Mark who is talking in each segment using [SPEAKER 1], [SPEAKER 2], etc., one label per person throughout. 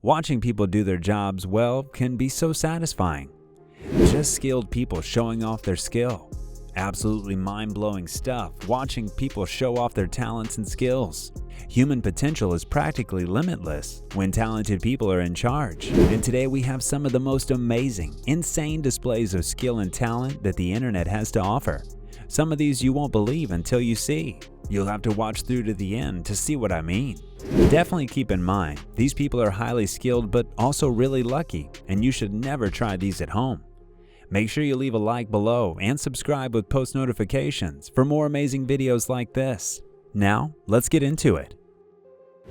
[SPEAKER 1] Watching people do their jobs well can be so satisfying. Just skilled people showing off their skill. Absolutely mind-blowing stuff watching people show off their talents and skills. Human potential is practically limitless when talented people are in charge. And today we have some of the most amazing, insane displays of skill and talent that the internet has to offer. Some of these you won't believe until you see. You'll have to watch through to the end to see what I mean. Definitely keep in mind, these people are highly skilled but also really lucky, and you should never try these at home. Make sure you leave a like below and subscribe with post notifications for more amazing videos like this. Now, let's get into it.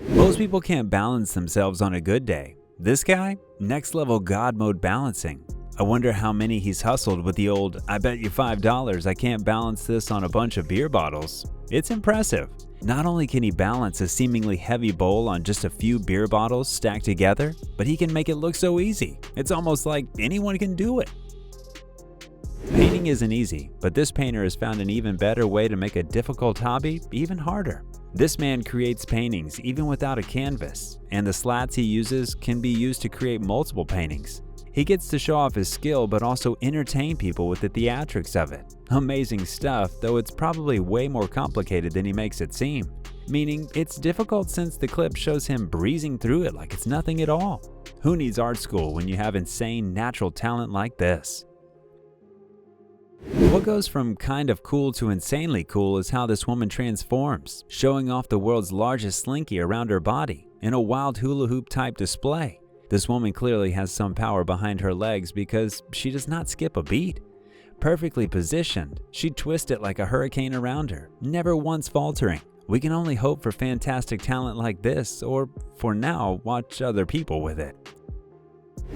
[SPEAKER 1] Most people can't balance themselves on a good day. This guy, next level God mode balancing. I wonder how many he's hustled with the old, "I bet you $5 I can't balance this on a bunch of beer bottles." It's impressive. Not only can he balance a seemingly heavy bowl on just a few beer bottles stacked together, but he can make it look so easy. It's almost like anyone can do it. Painting isn't easy, but this painter has found an even better way to make a difficult hobby even harder. This man creates paintings even without a canvas, and the slats he uses can be used to create multiple paintings. He gets to show off his skill but also entertain people with the theatrics of it. Amazing stuff, though it's probably way more complicated than he makes it seem. Meaning, it's difficult since the clip shows him breezing through it like it's nothing at all. Who needs art school when you have insane natural talent like this? What goes from kind of cool to insanely cool is how this woman transforms, showing off the world's largest slinky around her body in a wild hula hoop type display. This woman clearly has some power behind her legs because she does not skip a beat. Perfectly positioned, she twists it like a hurricane around her, never once faltering. We can only hope for fantastic talent like this, or for now, watch other people with it.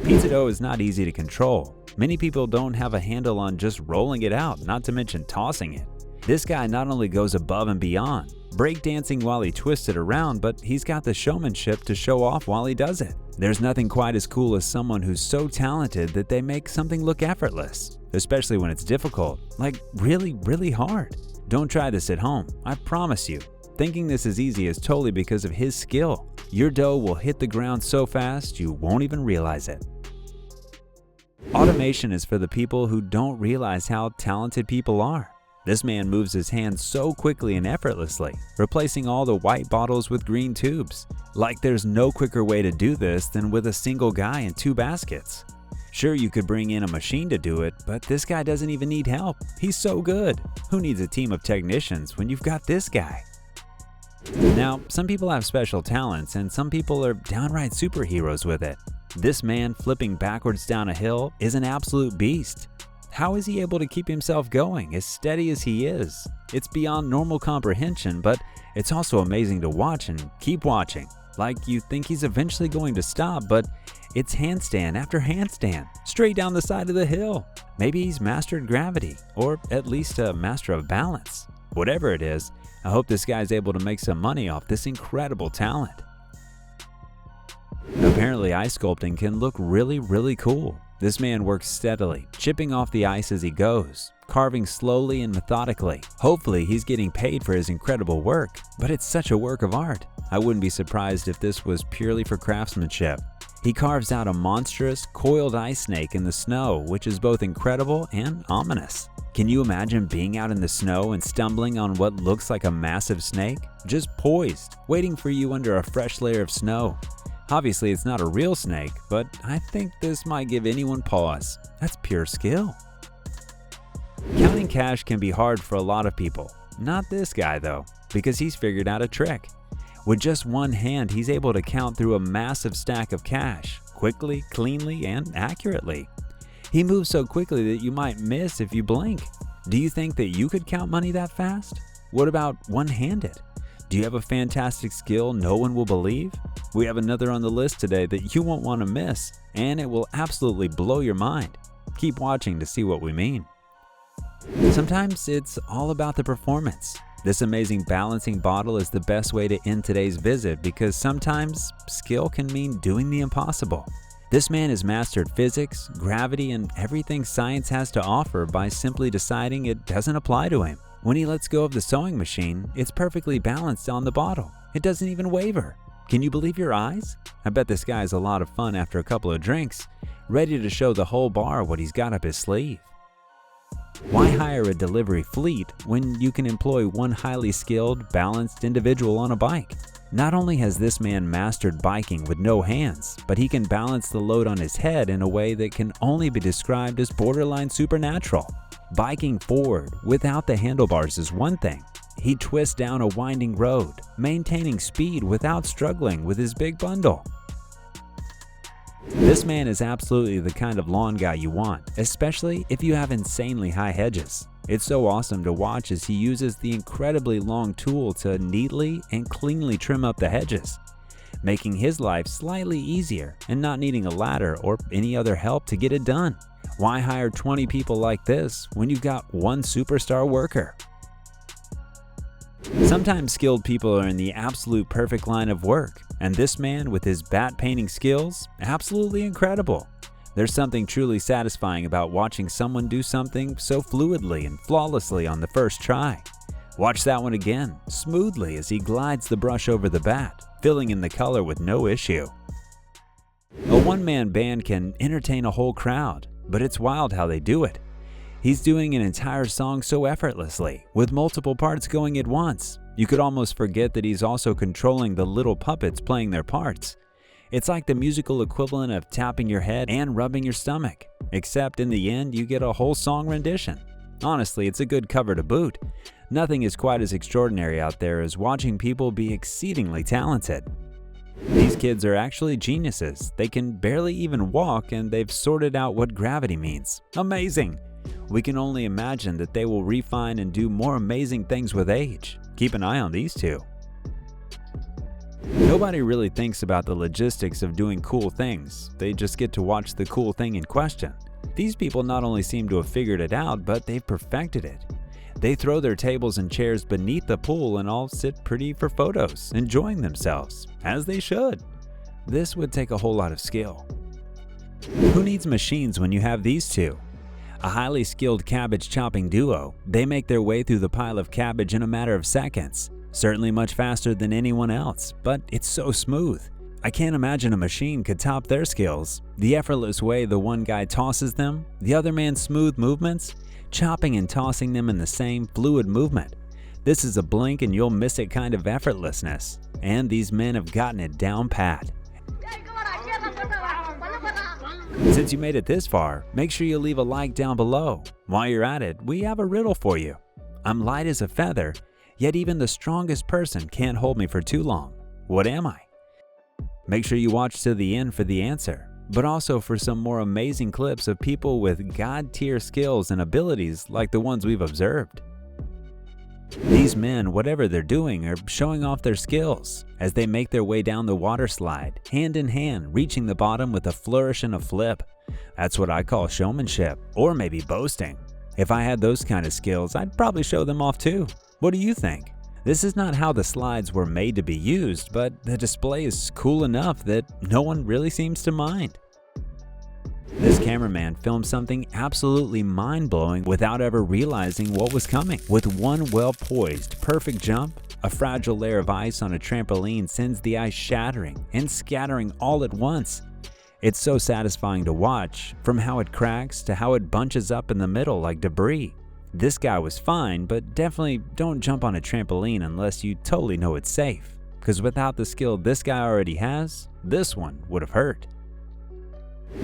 [SPEAKER 1] Pizza dough is not easy to control. Many people don't have a handle on just rolling it out, not to mention tossing it. This guy not only goes above and beyond, breakdancing while he twists it around, but he's got the showmanship to show off while he does it. There's nothing quite as cool as someone who's so talented that they make something look effortless, especially when it's difficult, like really hard. Don't try this at home, I promise you. Thinking this is easy is totally because of his skill. Your dough will hit the ground so fast you won't even realize it. Automation is for the people who don't realize how talented people are. This man moves his hands so quickly and effortlessly, replacing all the white bottles with green tubes. Like there's no quicker way to do this than with a single guy and 2 baskets. Sure, you could bring in a machine to do it, but this guy doesn't even need help. He's so good. Who needs a team of technicians when you've got this guy? Now, some people have special talents and some people are downright superheroes with it. This man flipping backwards down a hill is an absolute beast. How is he able to keep himself going as steady as he is? It's beyond normal comprehension, but it's also amazing to watch and keep watching. Like you think he's eventually going to stop, but it's handstand after handstand, straight down the side of the hill. Maybe he's mastered gravity, or at least a master of balance. Whatever it is, I hope this guy's able to make some money off this incredible talent. Apparently, ice sculpting can look really cool. This man works steadily, chipping off the ice as he goes, carving slowly and methodically. Hopefully, he's getting paid for his incredible work, but it's such a work of art. I wouldn't be surprised if this was purely for craftsmanship. He carves out a monstrous, coiled ice snake in the snow, which is both incredible and ominous. Can you imagine being out in the snow and stumbling on what looks like a massive snake? Just poised, waiting for you under a fresh layer of snow. Obviously, it's not a real snake, but I think this might give anyone pause. That's pure skill. Counting cash can be hard for a lot of people. Not this guy though, because he's figured out a trick. With just one hand, he's able to count through a massive stack of cash, quickly, cleanly, and accurately. He moves so quickly that you might miss if you blink. Do you think that you could count money that fast? What about one-handed? Do you have a fantastic skill no one will believe? We have another on the list today that you won't want to miss, and it will absolutely blow your mind. Keep watching to see what we mean. Sometimes it's all about the performance. This amazing balancing bottle is the best way to end today's visit because sometimes skill can mean doing the impossible. This man has mastered physics, gravity, and everything science has to offer by simply deciding it doesn't apply to him. When he lets go of the sewing machine, it's perfectly balanced on the bottle. It doesn't even waver. Can you believe your eyes? I bet this guy is a lot of fun after a couple of drinks, ready to show the whole bar what he's got up his sleeve. Why hire a delivery fleet when you can employ one highly skilled, balanced individual on a bike? Not only has this man mastered biking with no hands, but he can balance the load on his head in a way that can only be described as borderline supernatural. Biking forward without the handlebars is one thing. He twists down a winding road, maintaining speed without struggling with his big bundle. This man is absolutely the kind of lawn guy you want, especially if you have insanely high hedges. It's so awesome to watch as he uses the incredibly long tool to neatly and cleanly trim up the hedges, making his life slightly easier and not needing a ladder or any other help to get it done. Why hire 20 people like this when you've got one superstar worker? Sometimes skilled people are in the absolute perfect line of work, and this man with his bat painting skills, absolutely incredible. There's something truly satisfying about watching someone do something so fluidly and flawlessly on the first try. Watch that one again, smoothly as he glides the brush over the bat, filling in the color with no issue. A one-man band can entertain a whole crowd, but it's wild how they do it. He's doing an entire song so effortlessly, with multiple parts going at once. You could almost forget that he's also controlling the little puppets playing their parts. It's like the musical equivalent of tapping your head and rubbing your stomach, except in the end you get a whole song rendition. Honestly, it's a good cover to boot. Nothing is quite as extraordinary out there as watching people be exceedingly talented. These kids are actually geniuses. They can barely even walk, and they've sorted out what gravity means. Amazing! We can only imagine that they will refine and do more amazing things with age. Keep an eye on these two. Nobody really thinks about the logistics of doing cool things. They just get to watch the cool thing in question. These people not only seem to have figured it out, but they've perfected it. They throw their tables and chairs beneath the pool and all sit pretty for photos, enjoying themselves, as they should. This would take a whole lot of skill. Who needs machines when you have these two? A highly skilled cabbage chopping duo, they make their way through the pile of cabbage in a matter of seconds. Certainly much faster than anyone else, but it's so smooth. I can't imagine a machine could top their skills. The effortless way the one guy tosses them, the other man's smooth movements, chopping and tossing them in the same fluid movement. This is a blink and you'll miss it kind of effortlessness, and these men have gotten it down pat. Since you made it this far, make sure you leave a like down below. While you're at it, we have a riddle for you. I'm light as a feather, yet even the strongest person can't hold me for too long. What am I? Make sure you watch to the end for the answer, but also for some more amazing clips of people with God-tier skills and abilities like the ones we've observed. These men, whatever they're doing, are showing off their skills as they make their way down the water slide, hand in hand, reaching the bottom with a flourish and a flip. That's what I call showmanship, or maybe boasting. If I had those kind of skills, I'd probably show them off too. What do you think? This is not how the slides were made to be used, but the display is cool enough that no one really seems to mind. This cameraman filmed something absolutely mind-blowing without ever realizing what was coming. With one well-poised, perfect jump, a fragile layer of ice on a trampoline sends the ice shattering and scattering all at once. It's so satisfying to watch, from how it cracks to how it bunches up in the middle like debris. This guy was fine, but definitely don't jump on a trampoline unless you totally know it's safe, because without the skill this guy already has, this one would have hurt.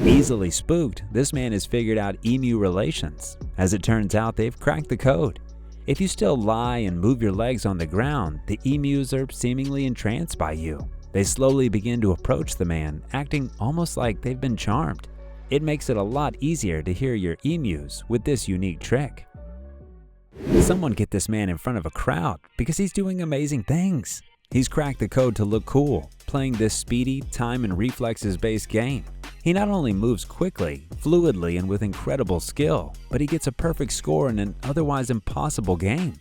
[SPEAKER 1] Easily spooked, this man has figured out emu relations. As it turns out, they've cracked the code. If you still lie and move your legs on the ground, the emus are seemingly entranced by you. They slowly begin to approach the man, acting almost like they've been charmed. It makes it a lot easier to hear your emus with this unique trick. Someone get this man in front of a crowd because he's doing amazing things. He's cracked the code to look cool, playing this speedy, time and reflexes based game. He not only moves quickly, fluidly, and with incredible skill, but he gets a perfect score in an otherwise impossible game.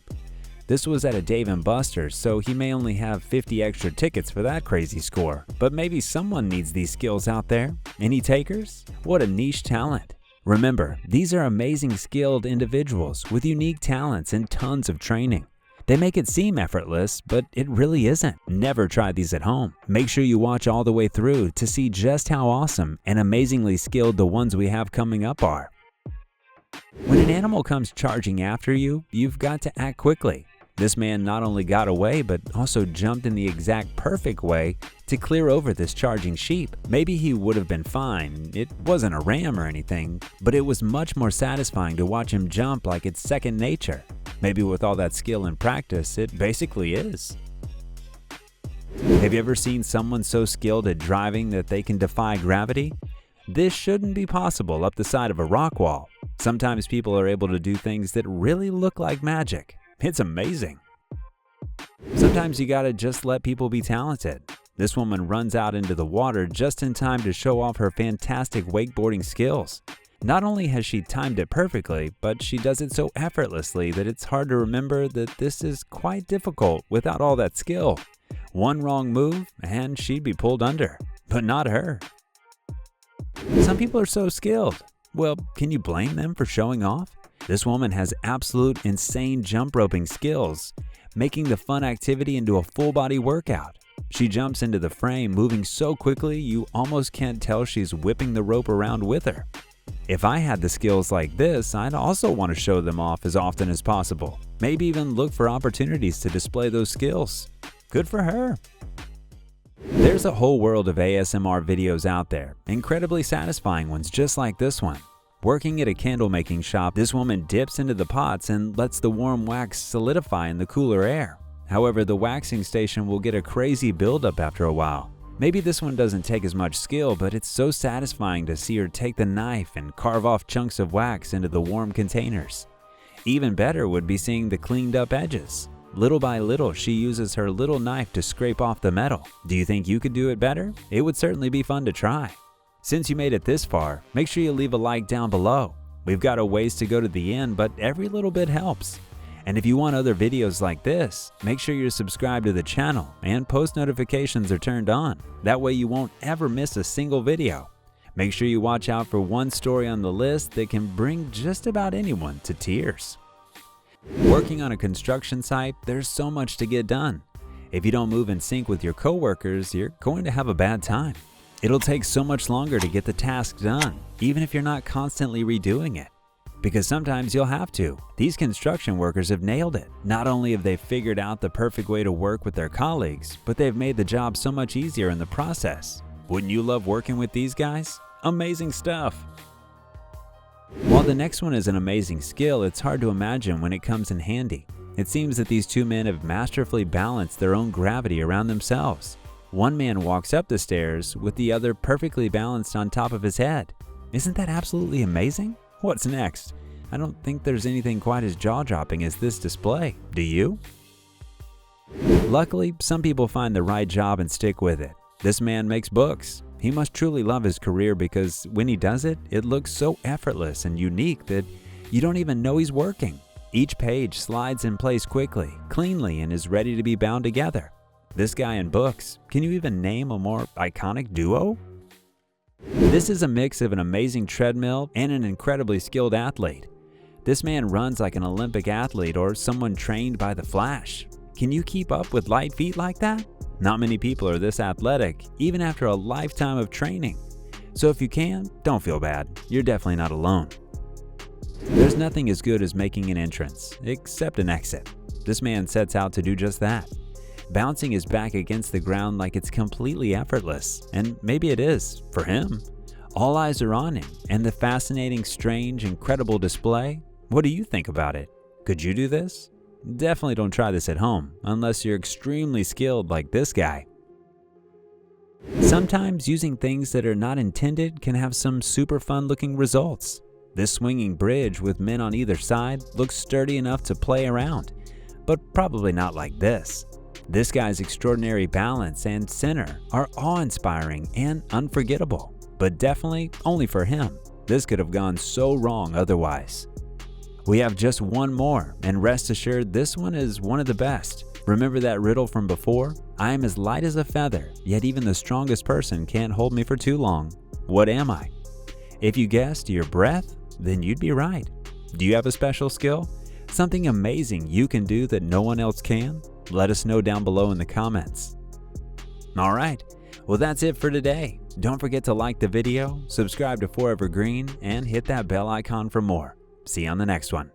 [SPEAKER 1] This was at a Dave & Buster's, so he may only have 50 extra tickets for that crazy score, but maybe someone needs these skills out there. Any takers? What a niche talent. Remember, these are amazing skilled individuals with unique talents and tons of training. They make it seem effortless, but it really isn't. Never try these at home. Make sure you watch all the way through to see just how awesome and amazingly skilled the ones we have coming up are. When an animal comes charging after you, you've got to act quickly. This man not only got away, but also jumped in the exact perfect way to clear over this charging sheep. Maybe he would have been fine. It wasn't a ram or anything, but it was much more satisfying to watch him jump like it's second nature. Maybe with all that skill and practice, it basically is. Have you ever seen someone so skilled at driving that they can defy gravity? This shouldn't be possible up the side of a rock wall. Sometimes people are able to do things that really look like magic. It's amazing. Sometimes you gotta just let people be talented. This woman runs out into the water just in time to show off her fantastic wakeboarding skills. Not only has she timed it perfectly, but she does it so effortlessly that it's hard to remember that this is quite difficult without all that skill. One wrong move and she'd be pulled under, but not her. Some people are so skilled. Well, can you blame them for showing off? This woman has absolute insane jump roping skills, making the fun activity into a full body workout. She jumps into the frame moving so quickly you almost can't tell she's whipping the rope around with her. If I had the skills like this, I'd also want to show them off as often as possible. Maybe even look for opportunities to display those skills. Good for her. There's a whole world of ASMR videos out there, incredibly satisfying ones just like this one. Working at a candle making shop, this woman dips into the pots and lets the warm wax solidify in the cooler air. However, the waxing station will get a crazy buildup after a while. Maybe this one doesn't take as much skill, but it's so satisfying to see her take the knife and carve off chunks of wax into the warm containers. Even better would be seeing the cleaned up edges. Little by little, she uses her little knife to scrape off the metal. Do you think you could do it better? It would certainly be fun to try. Since you made it this far, make sure you leave a like down below. We've got a ways to go to the end, but every little bit helps. And if you want other videos like this, make sure you're subscribed to the channel and post notifications are turned on. That way you won't ever miss a single video. Make sure you watch out for one story on the list that can bring just about anyone to tears. Working on a construction site, there's so much to get done. If you don't move in sync with your coworkers, you're going to have a bad time. It'll take so much longer to get the task done, even if you're not constantly redoing it. Because sometimes you'll have to. These construction workers have nailed it. Not only have they figured out the perfect way to work with their colleagues, but they've made the job so much easier in the process. Wouldn't you love working with these guys? Amazing stuff. While the next one is an amazing skill, it's hard to imagine when it comes in handy. It seems that these two men have masterfully balanced their own gravity around themselves. One man walks up the stairs with the other perfectly balanced on top of his head. Isn't that absolutely amazing? What's next? I don't think there's anything quite as jaw-dropping as this display. Do you? Luckily, some people find the right job and stick with it. This man makes books. He must truly love his career because when he does it, it looks so effortless and unique that you don't even know he's working. Each page slides in place quickly, cleanly, and is ready to be bound together. This guy and books, can you even name a more iconic duo? This is a mix of an amazing treadmill and an incredibly skilled athlete. This man runs like an Olympic athlete or someone trained by the Flash. Can you keep up with light feet like that? Not many people are this athletic, even after a lifetime of training. So if you can, don't feel bad. You're definitely not alone. There's nothing as good as making an entrance, except an exit. This man sets out to do just that. Bouncing his back against the ground like it's completely effortless, and maybe it is, for him. All eyes are on him, and the fascinating, strange, incredible display. What do you think about it? Could you do this? Definitely don't try this at home, unless you're extremely skilled like this guy. Sometimes using things that are not intended can have some super fun looking results. This swinging bridge with men on either side looks sturdy enough to play around, but probably not like this. This guy's extraordinary balance and center are awe-inspiring and unforgettable, but definitely only for him. This could have gone so wrong otherwise. We have just one more, and rest assured this one is one of the best. Remember that riddle from before? I am as light as a feather, yet even the strongest person can't hold me for too long. What am I? If you guessed your breath, then you'd be right. Do you have a special skill? Something amazing you can do that no one else can? Let us know down below in the comments. Alright, well that's it for today. Don't forget to like the video, subscribe to Forever Green, and hit that bell icon for more. See you on the next one.